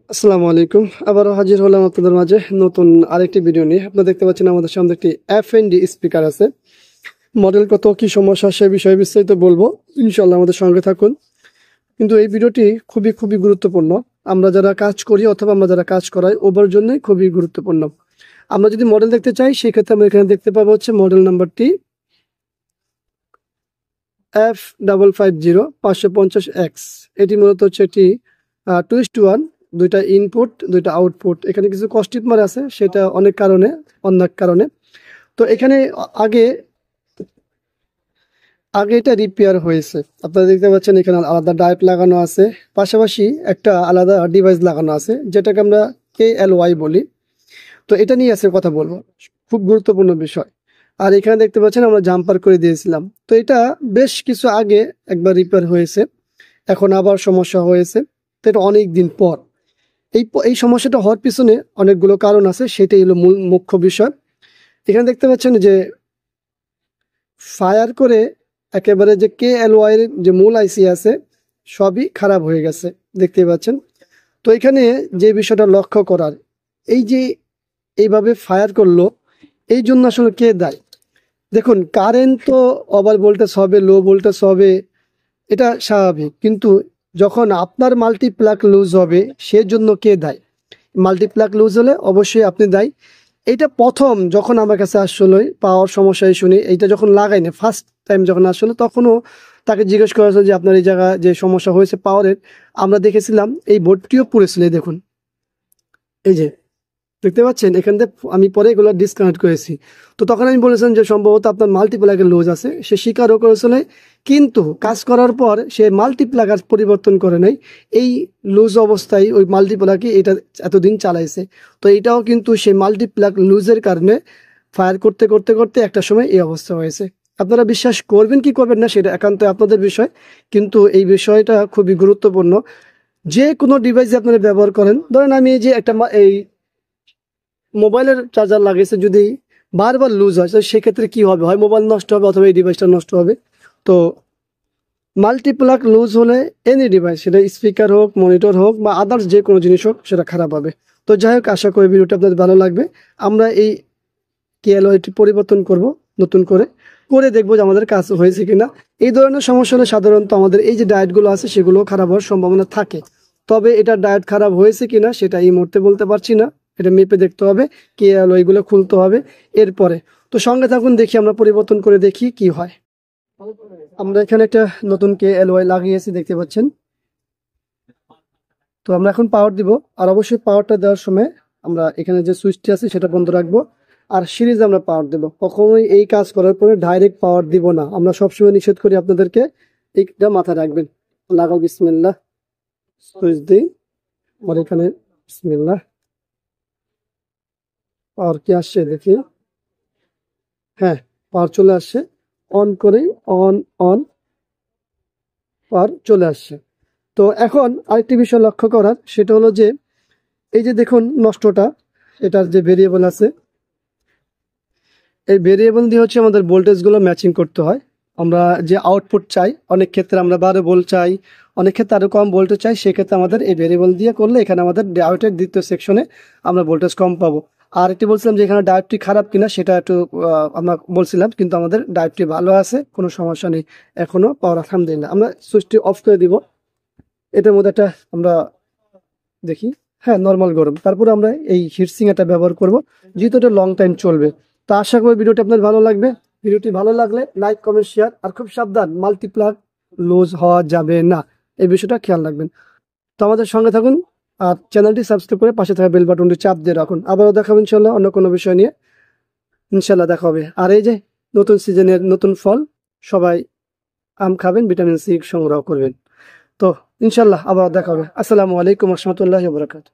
আসসালামু আলাইকুম। আবারও হাজির হলাম আপনাদের মাঝে নতুন আরেকটি ভিডিও নিয়ে। আপনারা দেখতে পাচ্ছেন আমাদের সামনে একটি এফএনডি স্পিকার আছে। মডেল কত, কি সমস্যা, সে বিষয়ে বিস্তারিত বলবো, ইনশাল্লাহ আমাদের সঙ্গে থাকুন। কিন্তু এই ভিডিওটি খুবই গুরুত্বপূর্ণ। আমরা যারা কাজ করি অথবা আমরা যারা কাজ করাই ওবার জন্য খুবই গুরুত্বপূর্ণ। আমরা যদি মডেল দেখতে চাই সেক্ষেত্রে আমরা এখানে দেখতে পাবো হচ্ছে মডেল নাম্বারটি F550 550X। এটি মূলত হচ্ছে একটি 2:1, দুইটা ইনপুট দুইটা আউটপুট। এখানে কিছু কস্টিপ মার আছে, সেটা অনেক কারণে। তো এখানে আগে এটা রিপেয়ার হয়েছে। আপনারা দেখতে পাচ্ছেন এখানে আলাদা ডায়োড লাগানো আছে, পাশাপাশি একটা আলাদা ডিভাইস লাগানো আছে যেটাকে আমরা KLY বলি। তো এটা নিয়ে আজকে কথা বলবো, খুব গুরুত্বপূর্ণ বিষয়। আর এখানে দেখতে পাচ্ছেন আমরা জাম্পার করে দিয়েছিলাম। তো এটা বেশ কিছু আগে একবার রিপেয়ার হয়েছে, এখন আবার সমস্যা হয়েছে। তো এটা অনেক দিন পর। এই সমস্যাটা হওয়ার পিছনে অনেকগুলো কারণ আছে, সেটাই হলো মুখ্য বিষয়। এখানে দেখতে পাচ্ছেন যে ফায়ার করে একেবারে যে KLY এর যে মূল আইসি আছে সবই খারাপ হয়ে গেছে, দেখতে পাচ্ছেন। তো এখানে যে বিষয়টা লক্ষ্য করার, এই যে এইভাবে ফায়ার করলো, এই জন্য আসলে কে দায়ী? দেখুন, কারেন্ট তো ওভার ভোল্টেজ হবে, লো ভোল্টেজ হবে, এটা স্বাভাবিক। কিন্তু যখন আপনার মাল্টিপ্লাগ লুজ হবে সেজন্য কে দায়ী? মাল্টিপ্লাগ লুজ হলে অবশ্যই আপনি দায়ী। এটা প্রথম যখন আমার কাছে আসলে পাওয়ার সমস্যায় শুনি, এইটা যখন লাগাইনি ফার্স্ট টাইম যখন আসলে, তখনও তাকে জিজ্ঞেস করা হয়েছিল যে আপনার এই জায়গায় যে সমস্যা হয়েছে পাওয়ারের, আমরা দেখেছিলাম এই বোর্ডটিও পুড়েছিল। দেখুন, এই যে দেখতে পাচ্ছেন, এখান থেকে আমি পরে এগুলো ডিসকানেক্ট করেছি। তো তখন আমি বলেছিলাম যে সম্ভবত আপনার মাল্টিপ্লাগের লুজ আছে, সে স্বীকারও করেছিল। কিন্তু কাজ করার পর সে মাল্টিপ্লাগ আর পরিবর্তন করে নাই, এই লুজ অবস্থায় ওই মাল্টিপ্লাগই এটা এতদিন চালাইছে। তো এটাও কিন্তু সেই মাল্টিপ্লাগ লুজের কারণে ফায়ার করতে করতে করতে একটা সময় এই অবস্থা হয়েছে। আপনারা বিশ্বাস করবেন কি করবেন না সেটা একান্ত আপনাদের বিষয়, কিন্তু এই বিষয়টা খুবই গুরুত্বপূর্ণ। যে কোনো ডিভাইস আপনারা ব্যবহার করেন, ধরেন আমি এই যে একটা এই মোবাইলের চার্জার লাগিয়েছে, যদি বারবার লুজ হয় তো সেক্ষেত্রে কি হবে? হয় মোবাইল নষ্ট হবে অথবা এই ডিভাইসটা নষ্ট হবে। তো মাল্টিপ্লাগ লুজ হলে এনি ডিভাইস, সেটা স্পিকার হোক, মনিটর হোক বা আদার্স যে কোনো জিনিস হোক, সেটা খারাপ হবে। তো যাই হোক, আশা করি ভিডিওটা আপনাদের ভালো লাগবে। আমরা এই KLYটি পরিবর্তন করব, নতুন করে দেখবো যে আমাদের কাজ হয়েছে কিনা। এই ধরনের সমস্যা হলে সাধারণত আমাদের এই যে ডায়েটগুলো আছে সেগুলো খারাপ হওয়ার সম্ভাবনা থাকে। তবে এটা ডায়েট খারাপ হয়েছে কিনা সেটা এই মুহূর্তে বলতে পারছি না, এটা মেপে দেখতে হবে, KLYগুলো খুলতে হবে এরপরে। তো সঙ্গে থাকুন, দেখি আমরা পরিবর্তন করে দেখি কি হয়। আমরা এখানে একটা নতুন KLY লাগিয়েছি, দেখতে পাচ্ছেন। তো আমরা এখন পাওয়ার দিব, আর অবশ্যই পাওয়ারটা দেওয়ার সময় আমরা এখানে যে সুইচটি আছে সেটা বন্ধ রাখবো, আর সিরিজে আমরা পাওয়ার দেব। কখনোই এই কাজ করার পরে ডাইরেক্ট পাওয়ার দিব না, আমরা সবসময় নিষেধ করি আপনাদেরকে, এইটা মাথায় রাখবেন। লাগাও, বিসমিল্লাহ, সুইচ দিই, আর এখানে বিসমিল্লাহ। পাওয়ার কি আসছে দেখি, হ্যাঁ পাওয়ার চলে আসছে। অন করেই অন পাওয়ার চলে আসছে। তো এখন আরেকটি বিষয় লক্ষ্য করার, সেটা হলো যে এই যে দেখুন নষ্টটা, এটার যে ভেরিয়েবল আছে, এই ভেরিয়েবল দিয়ে হচ্ছে আমাদের ভোল্টেজগুলো ম্যাচিং করতে হয়। আমরা যে আউটপুট চাই, অনেক ক্ষেত্রে আমরা 12 ভোল্ট চাই, অনেক ক্ষেত্রে আরও কম ভোল্টেজ চাই, সেক্ষেত্রে আমাদের এই ভেরিয়েবল দিয়ে করলে এখানে আমাদের ডায়োডের দ্বিতীয় সেকশনে আমরা ভোল্টেজ কম পাবো। আর একটি বলছিলাম যে এখানে ডায়োডটি খারাপ কিনা, সেটা একটু আমরা বলছিলাম, কিন্তু আমাদের ডায়োডটি ভালো আছে, কোনো সমস্যা নেই এখনো। পাওয়ার আলহামদুলিল্লাহ। আমরা সুইচটি অফ করে দিব। এটার মধ্যে একটা আমরা দেখি, হ্যাঁ নর্মাল গরম। তারপরে আমরা এই হিটসিঙ্গারটা ব্যবহার করব, যেহেতু এটা লং টাইম চলবে। তো আশা করি ভিডিওটি আপনার ভালো লাগবে। ভিডিওটি ভালো লাগলে লাইক, কমেন্ট, শেয়ার, আর খুব সাবধান, মাল্টিপ্লাগ লুজ হওয়া যাবে না, এই বিষয়টা খেয়াল রাখবেন। তো আমাদের সঙ্গে থাকুন, আর চ্যানেলটি সাবস্ক্রাইব করে পাশে থাকা বেল বাটনটি চাপ দিয়ে রাখুন। আবারও দেখাবো ইনশাল্লাহ অন্য কোনো বিষয় নিয়ে, ইনশাল্লাহ দেখা হবে। আর এই যে নতুন সিজনের নতুন ফল, সবাই আম খাবেন, ভিটামিন সি সংগ্রহ করবেন। তো ইনশাল্লাহ আবার দেখা হবে। আসসালামু আলাইকুম রহমতুল্লাহি ওয়া বারাকাতুহু।